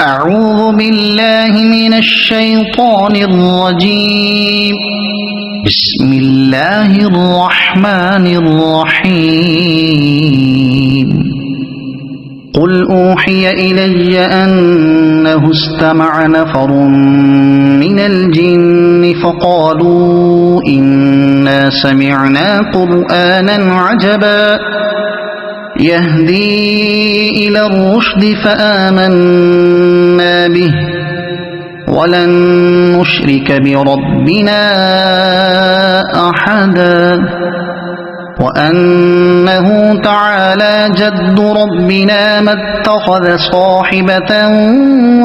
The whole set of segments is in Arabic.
أعوذ بالله من الشيطان الرجيم. بسم الله الرحمن الرحيم. قل أوحي إلي أنه استمع نفر من الجن فقالوا إنا سمعنا قرآنا عجبا يهدي إلى الرشد فآمنا به ولن نشرك بربنا أحدا وأنه تعالى جد ربنا ما اتخذ صاحبة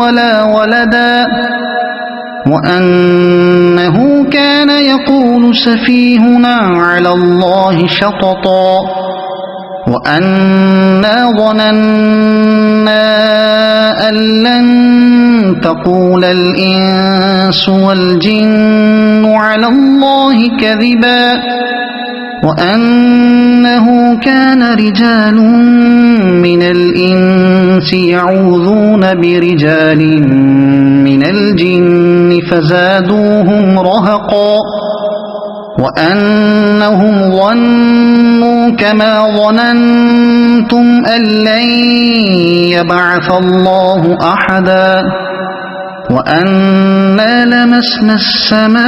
ولا ولدا وأنه كان يقول سفيهنا على الله شططا وأنا ظننا أن لن تقول الإنس والجن على الله كذبا وأنه كان رجال من الإنس يعوذون برجال من الجن فزادوهم رهقا وأنهم ظنوا كما ظننتم أن لن يبعث الله أحدا وأنا لمسنا السماء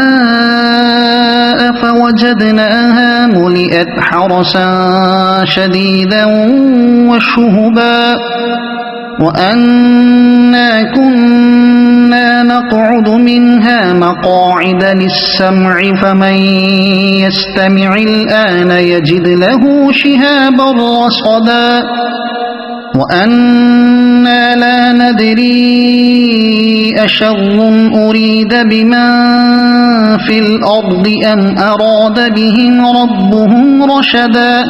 فوجدناها ملئت حرسا شديدا وشهبا وأنا كنا نقعد منها مقاعد للسمع فمن يستمع الآن يجد له شهابا رصدا وأنا لا ندري أشر أريد بمن في الأرض أم أراد بهم ربهم رشدا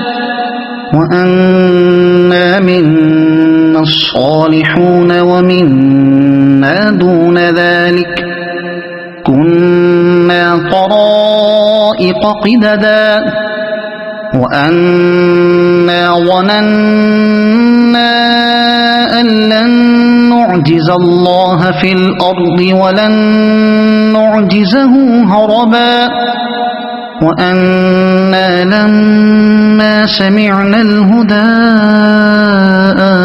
وأنا منا الصالحون ومنا دون ذلك كنا طرائق قددا وأنا ظننا أن لن نعجز الله في الأرض ولن نعجزه هربا وأنا لما سمعنا الهدى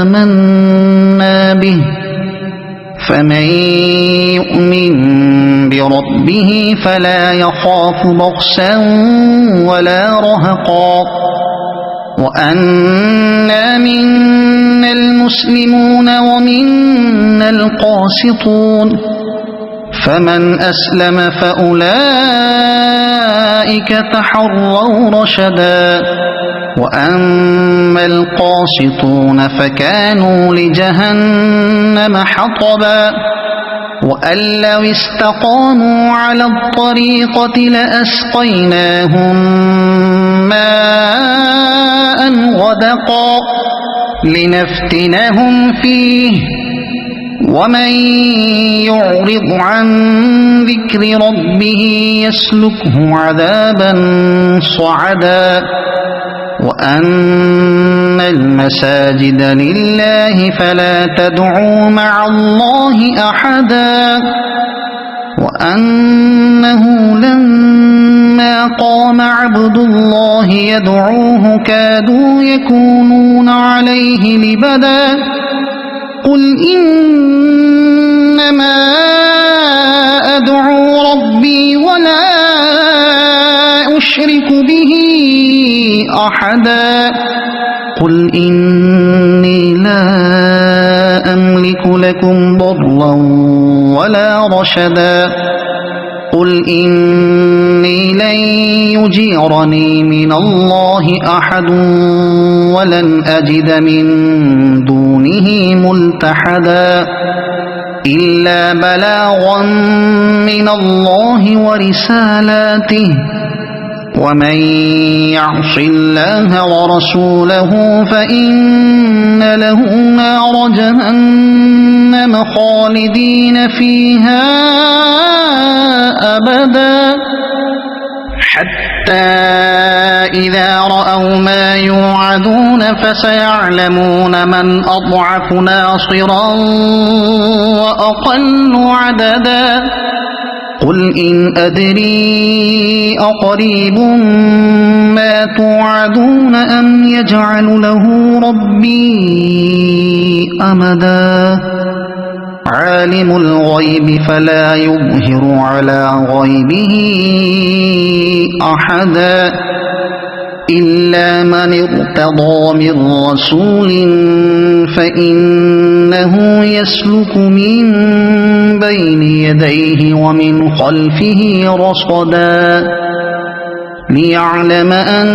آمنا به فمن يؤمن بربه فلا يخاف بخسا ولا رهقا وأنا منا المسلمون ومنا القاسطون فمن أسلم فأولئك تحروا رشدا وأما القاسطون فكانوا لجهنم حطبا وأن لو استقاموا على الطريقة لأسقيناهم ماء غدقا لنفتنهم فيه ومن يعرض عن ذكر ربه يسلكه عذابا صعدا وأن المساجد لله فلا تدعوا مع الله أحدا وأنه لما قام عبد الله يدعوه كادوا يكونون عليه لبدا قل إنما أدعو ربي ولا أشرك به أحدا قل إني لا أملك لكم ضرا ولا رشدا قل إني لن يجيرني من الله أحد ولن أجد من دونه ملتحدا إلا بلاغا من الله ورسالاته ومن يعص الله ورسوله فإن له نار جهنم خالدين فيها أبدا حتى إذا رأوا ما يوعدون فسيعلمون من أضعف ناصرا وأقل عددا قل إن أدري أقريب ما توعدون أم يجعل له ربي أمدا عالم الغيب فلا يظهر على غيبه أحدا إلا من ارتضى من رسول فإنه يسلك من بين يديه ومن خلفه رصدا ليعلم أن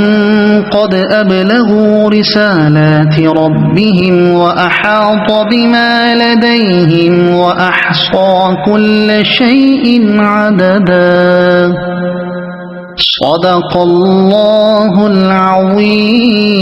قد أبلغوا رسالات ربهم وأحاط بما لديهم وأحصى كل شيء عددا صدق الله العظيم.